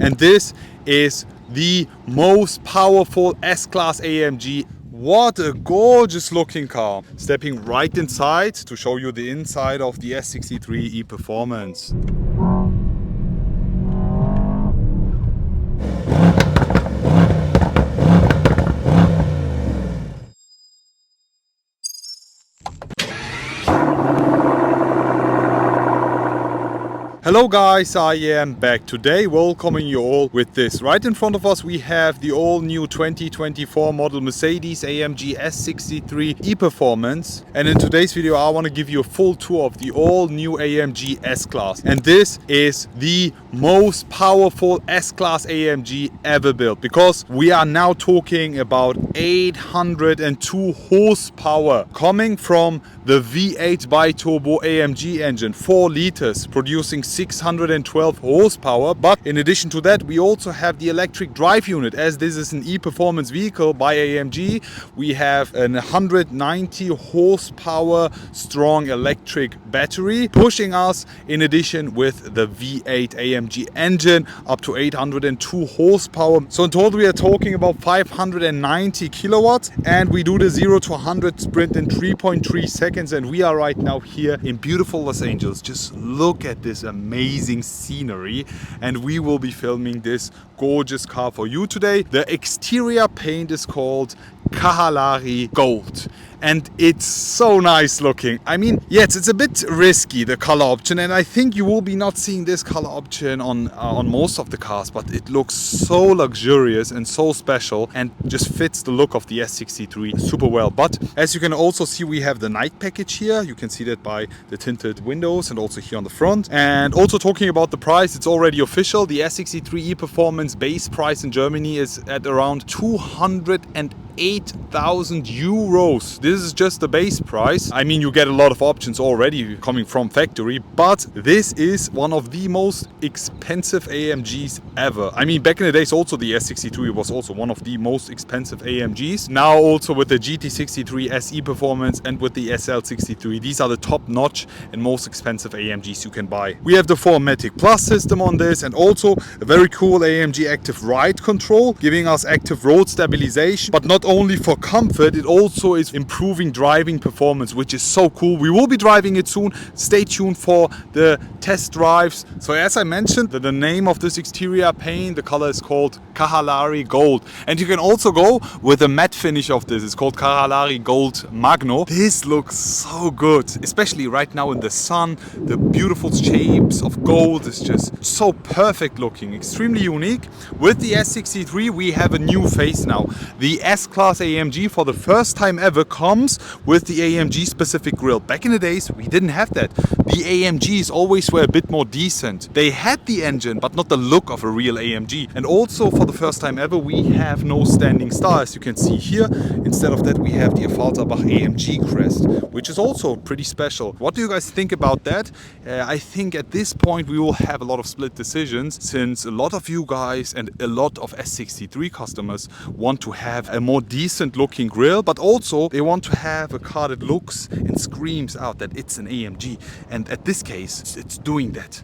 and this is the most powerful S-Class AMG. What a gorgeous looking car. Stepping right inside to show you the inside of the S63 E-Performance. Hello guys, I am back today welcoming you all with this. Right in front of us we have the all new 2024 model Mercedes-AMG S63 E-Performance, and in today's video I want to give you a full tour of the all new AMG S-Class, and this is the most powerful S-Class AMG ever built, because we are now talking about 802 horsepower coming from the V8 biturbo AMG engine, 4 liters, producing 612 horsepower. But in addition to that, we also have the electric drive unit. As this is an e-performance vehicle by AMG, we have an 190 horsepower strong electric battery pushing us, in addition with the V8 AMG engine, up to 802 horsepower. So in total we are talking about 590 kilowatts, and we do the 0 to 100 sprint in 3.3 seconds, and we are right now here in beautiful Los Angeles. Just look at this amazing scenery, and we will be filming this gorgeous car for you today. The exterior paint is called Kalahari Gold, and it's so nice looking. I mean, yes, it's a bit risky, the color option, and I think you will be not seeing this color option on most of the cars, but it looks so luxurious and so special and just fits the look of the S63 super well. But as you can also see, we have the night package here. You can see that by the tinted windows and also here on the front. And also talking about the price, it's already official. The S63 E-Performance base price in Germany is at around 208,000 euros. This is just the base price. I mean, you get a lot of options already coming from factory, but this is one of the most expensive AMGs ever. I mean, back in the days also the S63 was also one of the most expensive AMGs. Now also with the GT63 S E-Performance and with the SL63, these are the top notch and most expensive AMGs you can buy. We have the 4MATIC Plus system on this, and also a very cool AMG Active Ride Control, giving us active road stabilization, but not only for comfort, it also is improving driving performance, which is so cool. We will be driving it soon. Stay tuned for the test drives. So as I mentioned, the name of this exterior paint, the color is called Kalahari Gold, and you can also go with the matte finish of this. It's called Kalahari Gold Magno. This looks so good, especially right now in the sun. The beautiful shapes of gold is just so perfect looking, extremely unique. With the S63 we have a new face now. The S-Class AMG for the first time ever comes with the AMG-specific grille. Back in the days we didn't have that. The AMGs always were a bit more decent. They had the engine but not the look of a real AMG. And also for the first time ever we have no standing star, as you can see here. Instead of that we have the Affalterbach AMG crest, which is also pretty special. What do you guys think about that? I think at this point we will have a lot of split decisions, since a lot of you guys and a lot of S63 customers want to have a more decent looking grille, but also they want to have a car that looks and screams out that it's an AMG, and at this case it's doing that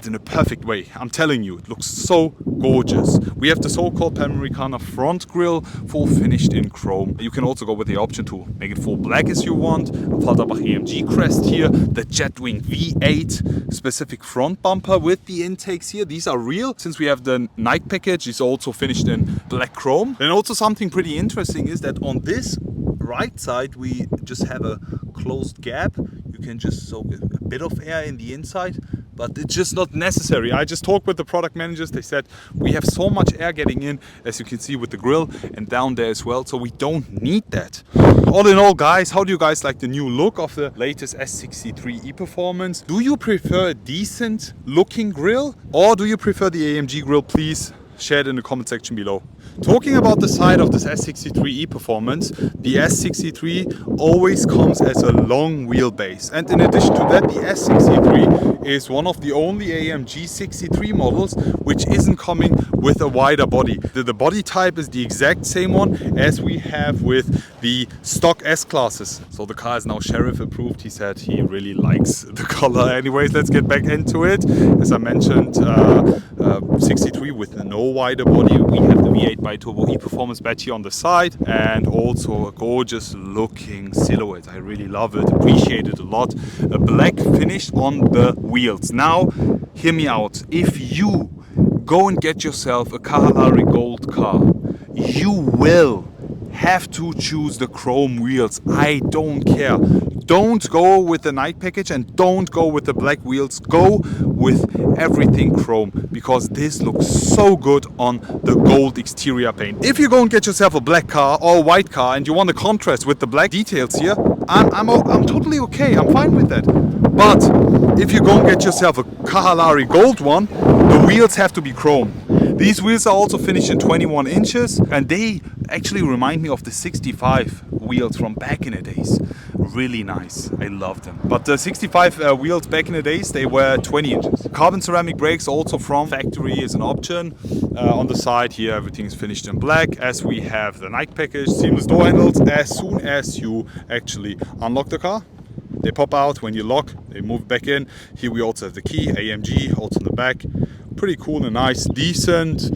in a perfect way. I'm telling you, it looks so gorgeous. We have the so-called Panamericana front grille, full finished in chrome. You can also go with the option to make it full black as you want. Affalterbach AMG crest here, the Jetwing V8 specific front bumper with the intakes here. These are real, since we have the night package. It's also finished in black chrome. And also something pretty interesting is that on this right side we just have a closed gap. You can just soak a bit of air in the inside, but it's just not necessary. I just talked with the product managers. They said we have so much air getting in, as you can see with the grille and down there as well, so we don't need that. All in all, guys, how do you guys like the new look of the latest S63 E-Performance? Do you prefer a decent looking grille, or do you prefer the AMG grille? Please share it in the comment section below. Talking about the side of this S63 E-Performance, the S63 always comes as a long wheelbase. And in addition to that, the S63 is one of the only AMG 63 models which isn't coming with a wider body. The body type is the exact same one as we have with the stock S-classes. So the car is now sheriff approved. He said he really likes the color. Anyways, let's get back into it. As I mentioned, 63 with no wider body. We have the V8 biturbo E-Performance badge here on the side, and also a gorgeous looking silhouette. I really love it, appreciate it a lot. A black finish on the wheels. Now, hear me out. If you go and get yourself a Kalahari gold car, you will have to choose the chrome wheels. I don't care. Don't go with the night package and don't go with the black wheels. Go with everything chrome, because this looks so good on the gold exterior paint. If you go and get yourself a black car or a white car and you want the contrast with the black details here, I'm totally okay. I'm fine with that. But if you go and get yourself a Kalahari gold one, the wheels have to be chrome. These wheels are also finished in 21 inches, and they actually remind me of the 65 wheels from back in the days. Really nice. I love them. But the 65 wheels back in the days, they were 20 inches. Carbon ceramic brakes also from factory is an option. On the side here, everything is finished in black, as we have the night package, seamless door handles. As soon as you actually unlock the car, they pop out. When you lock, they move back in. Here we also have the key, AMG, also in the back. Pretty cool and nice, decent.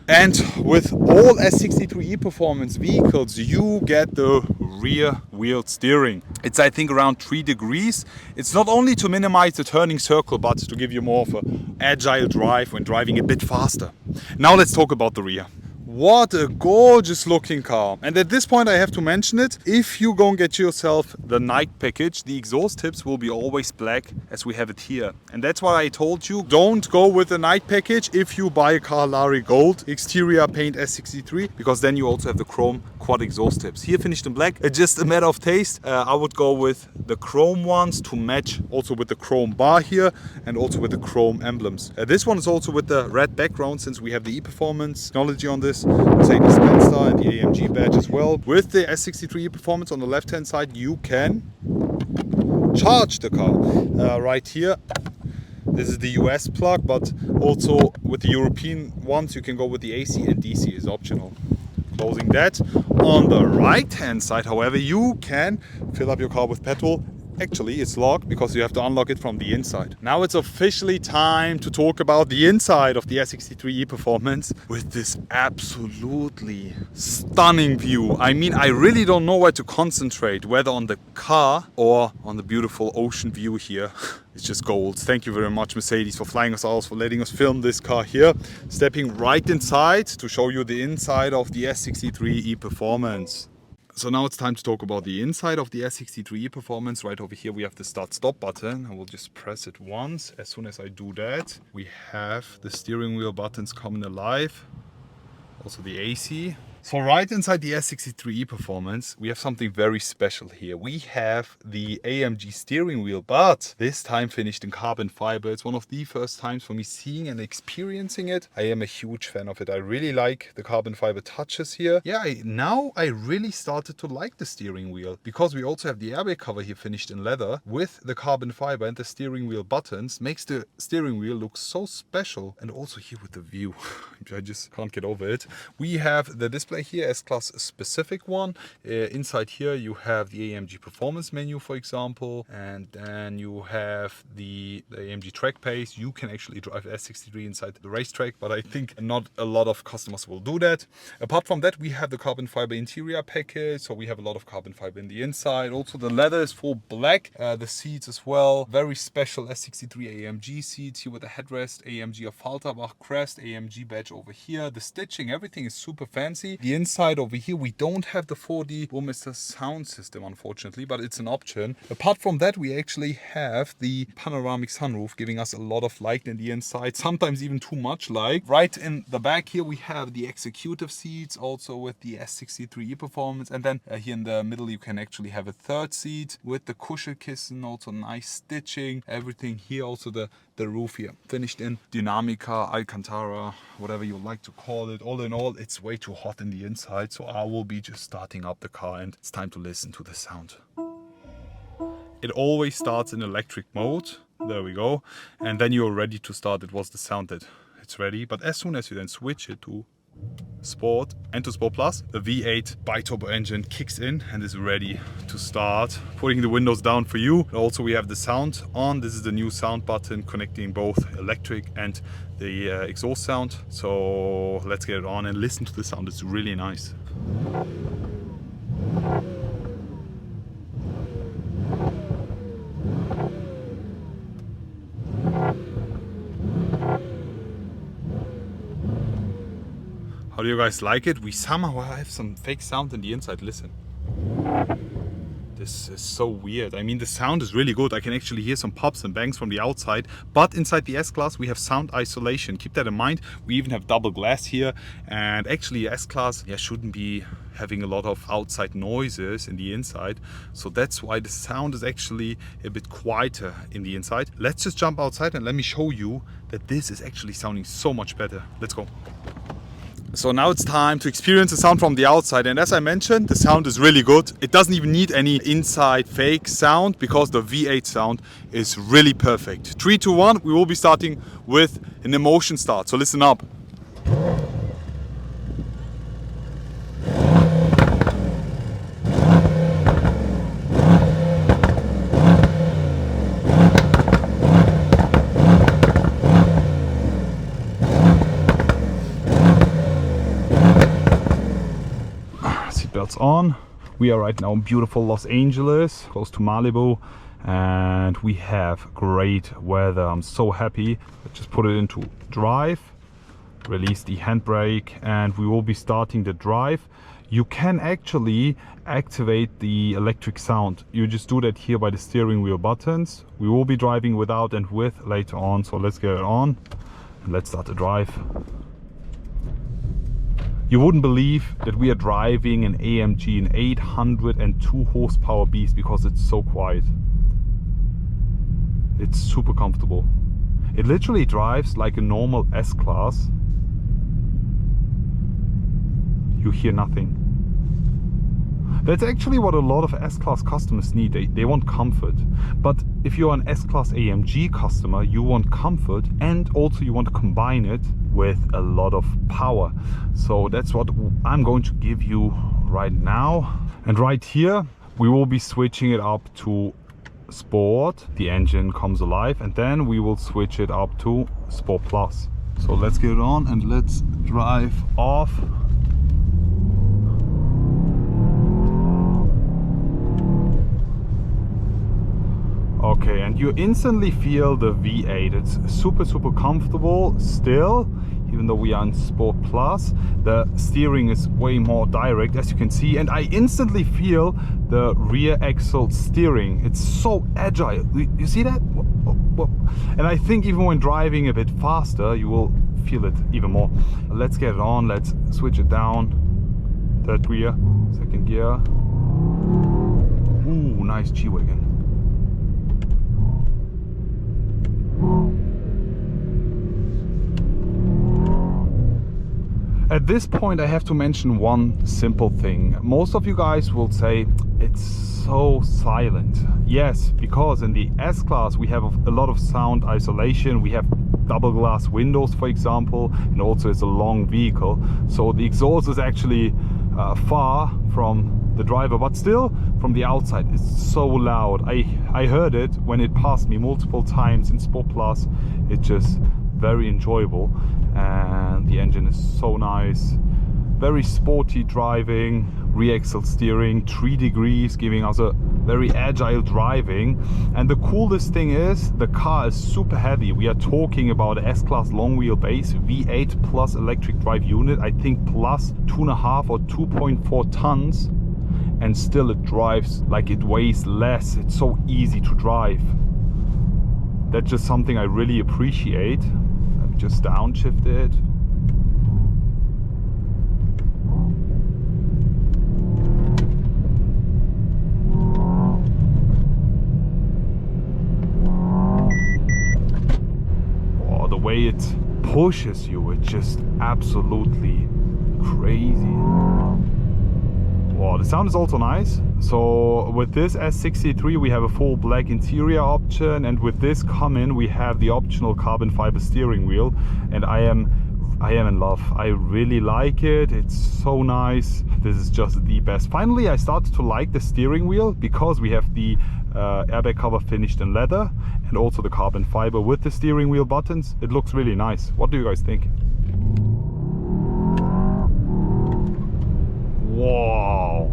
And with all S63 E-Performance vehicles, you get the rear wheel steering. It's, I think, around 3 degrees. It's not only to minimize the turning circle, but to give you more of an agile drive when driving a bit faster. Now let's talk about the rear. What a gorgeous looking car. And at this point I have to mention it. If you go and get yourself the night package, the exhaust tips will be always black, as we have it here. And that's why I told you, don't go with the night package if you buy a Kalahari gold exterior paint S63, because then you also have the chrome quad exhaust tips. Here finished in black. It's just a matter of taste. I would go with the chrome ones to match also with the chrome bar here and also with the chrome emblems. This one is also with the red background, since we have the E-Performance technology on this. Mercedes Benz and the AMG badge as well. With the S63 E-Performance on the left hand side, you can charge the car right here. This is the US plug, but also with the European ones you can go with the AC, and DC is optional. Closing that. On the right hand side, however, you can fill up your car with petrol. Actually, it's locked because you have to unlock it from the inside. Now it's officially time to talk about the inside of the S63 E-Performance with this absolutely stunning view. I mean, I really don't know where to concentrate, whether on the car or on the beautiful ocean view here. It's just gold. Thank you very much, Mercedes, for flying us out, for letting us film this car here. Stepping right inside to show you the inside of the S63 E-Performance. So now it's time to talk about the inside of the S63 E-Performance. Right over here we have the start-stop button. I will just press it once. As soon as I do that, we have the steering wheel buttons coming alive. Also the AC. So right inside the S63 E-Performance, we have something very special here. We have the AMG steering wheel, but this time finished in carbon fiber. It's one of the first times for me seeing and experiencing it. I am a huge fan of it. I really like the carbon fiber touches here. Yeah, now I really started to like the steering wheel, because we also have the airbag cover here finished in leather with the carbon fiber, and the steering wheel buttons makes the steering wheel look so special. And also here with the view, I just can't get over it. We have the display here, S-Class specific one. Inside here you have the AMG performance menu, for example, and then you have the AMG track pace. You can actually drive S63 inside the racetrack, but I think not a lot of customers will do that. Apart from that, we have the carbon fiber interior package, so we have a lot of carbon fiber in the inside. Also the leather is full black. The seats as well, very special S63 AMG seats here with the headrest, AMG Affalterbach crest, AMG badge over here. The stitching, everything is super fancy. The inside over here, we don't have the 4D Burmester sound system, unfortunately, but it's an option. Apart from that, we actually have the panoramic sunroof, giving us a lot of light in the inside, sometimes even too much light. Right in the back here, we have the executive seats, also with the S63 E-Performance, and then here in the middle, you can actually have a third seat with the Kuschelkissen, also nice stitching, everything here. Also the the roof here, finished in Dinamica, Alcantara, whatever you like to call it. All in all, it's way too hot in the inside, so I will be just starting up the car and it's time to listen to the sound. It always starts in electric mode. There we go. And then you're ready to start. It was the sound that it's ready. But as soon as you then switch it to Sport and to Sport Plus, the V8 biturbo engine kicks in and is ready to start. Putting the windows down for you. Also, we have the sound on. This is the new sound button connecting both electric and the exhaust sound. So let's get it on and listen to the sound. It's really nice. How do you guys like it? We somehow have some fake sound in the inside. Listen. This is so weird. I mean, the sound is really good. I can actually hear some pops and bangs from the outside. But inside the S-Class, we have sound isolation. Keep that in mind. We even have double glass here. And actually, S-Class shouldn't be having a lot of outside noises in the inside. So that's why the sound is actually a bit quieter in the inside. Let's just jump outside and let me show you that this is actually sounding so much better. Let's go. So now it's time to experience the sound from the outside, and as I mentioned, the sound is really good. It doesn't even need any inside fake sound because the V8 sound is really perfect. 3, 2, 1, we will be starting with an emotion start, so listen up. On. We are right now in beautiful Los Angeles, close to Malibu, and we have great weather. I'm so happy. Let's just put it into drive, release the handbrake, and we will be starting the drive. You can actually activate the electric sound. You just do that here by the steering wheel buttons. We will be driving without and with later on, so let's get it on and let's start the drive. You wouldn't believe that we are driving an AMG, an 802 horsepower beast, because it's so quiet. It's super comfortable. It literally drives like a normal S-Class. You hear nothing. That's actually what a lot of S-Class customers need. They want comfort. But if you're an S-Class AMG customer, you want comfort and also you want to combine it with a lot of power. So that's what I'm going to give you right now. And right here, we will be switching it up to Sport. The engine comes alive, and then we will switch it up to Sport Plus. So let's get it on and let's drive off. Okay, and you instantly feel the V8. It's super comfortable still, even though we are in Sport Plus. The steering is way more direct, as you can see, and I instantly feel the rear axle steering. It's so agile. You see that? And I think even when driving a bit faster, you will feel it even more. Let's get it on. Let's switch it down. Third gear, second gear. Ooh, nice G-Wagon. At this point, I have to mention one simple thing. Most of you guys will say it's so silent. Yes, because in the S-Class we have a lot of sound isolation. We have double glass windows, for example, and also it's a long vehicle. So the exhaust is actually far from the driver, but still from the outside it's so loud. I heard it when it passed me multiple times in Sport Plus. It's just very enjoyable, and the engine is so nice. Very sporty driving, rear axle steering, 3 degrees, giving us a very agile driving. And the coolest thing is the car is super heavy. We are talking about a S-Class long wheelbase V8 plus electric drive unit, I think plus 2.5 or 2.4 tons, and still it drives like it weighs less. It's so easy to drive. That's just something I really appreciate. Let me just downshift it. pushes you. It's just absolutely crazy. Wow, the sound is also nice. So with this S63 we have a full black interior option, and with this come-in we have the optional carbon fiber steering wheel, and I am in love. I really like it. It's so nice. This is just the best. Finally I started to like the steering wheel because we have the airbag cover finished in leather and also the carbon fiber with the steering wheel buttons. It looks really nice. What do you guys think? Wow.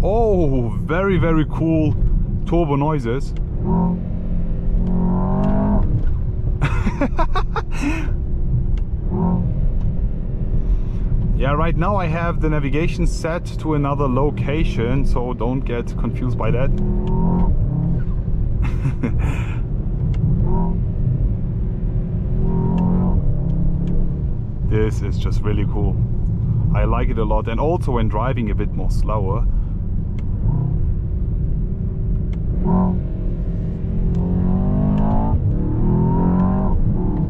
Oh, very, very cool turbo noises. Yeah, right now I have the navigation set to another location, so don't get confused by that. This is just really cool. I like it a lot, and also when driving a bit more slower.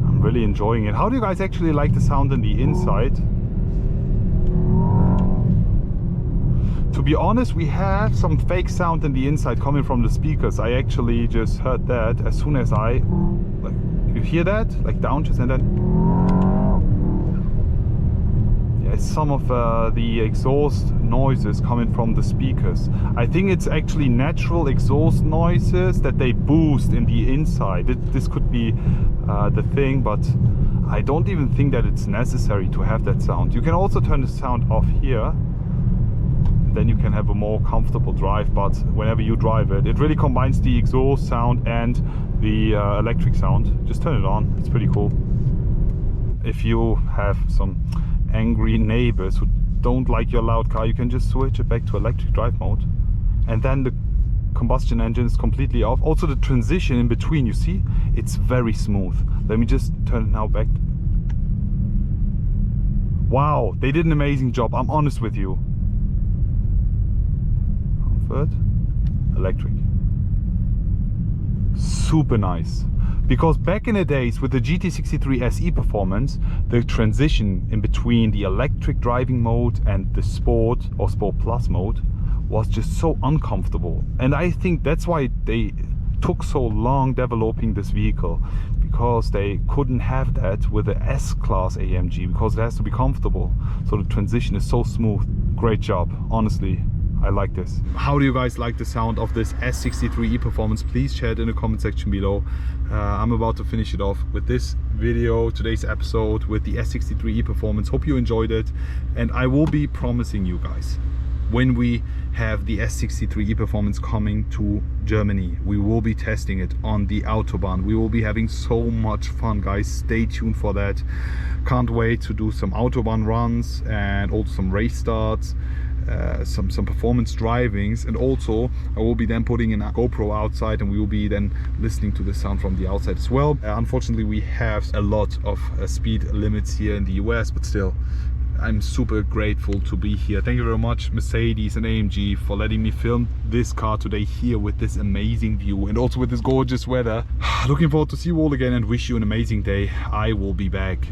I'm really enjoying it. How do you guys actually like the sound on the inside? To be honest, we have some fake sound in the inside coming from the speakers. I actually just heard that as soon as I, like, you hear that? Like down just and then. Yeah, it's some of the exhaust noises coming from the speakers. I think it's actually natural exhaust noises that they boost in the inside. This could be the thing, but I don't even think that it's necessary to have that sound. You can also turn the sound off here. Then you can have a more comfortable drive, but whenever you drive it, it really combines the exhaust sound and the electric sound. Just turn it on, it's pretty cool. If you have some angry neighbors who don't like your loud car, you can just switch it back to electric drive mode, and then the combustion engine is completely off. Also the transition in between, you see, it's very smooth. Let me just turn it now back. Wow, they did an amazing job, I'm honest with you. Electric, super nice. Because back in the days with the GT63 S E-Performance, the transition in between the electric driving mode and the sport or sport plus mode was just so uncomfortable, and I think that's why they took so long developing this vehicle, because they couldn't have that with the S-Class AMG, because it has to be comfortable. So the transition is so smooth. Great job, honestly. I like this. How do you guys like the sound of this S63 E-Performance? Please share it in the comment section below. I'm about to finish it off with this video, today's episode with the S63 E-Performance. Hope you enjoyed it, and I will be promising you guys, when we have the S63 E-Performance coming to Germany, we will be testing it on the Autobahn. We will be having so much fun, guys. Stay tuned for that. Can't wait to do some Autobahn runs and also some race starts. Some performance drivings, and also I will be then putting in a GoPro outside, and we will be then listening to the sound from the outside as well. Unfortunately we have a lot of speed limits here in the US, but still I'm super grateful to be here. Thank you very much, Mercedes and AMG, for letting me film this car today here with this amazing view and also with this gorgeous weather. Looking forward to see you all again and wish you an amazing day. I will be back.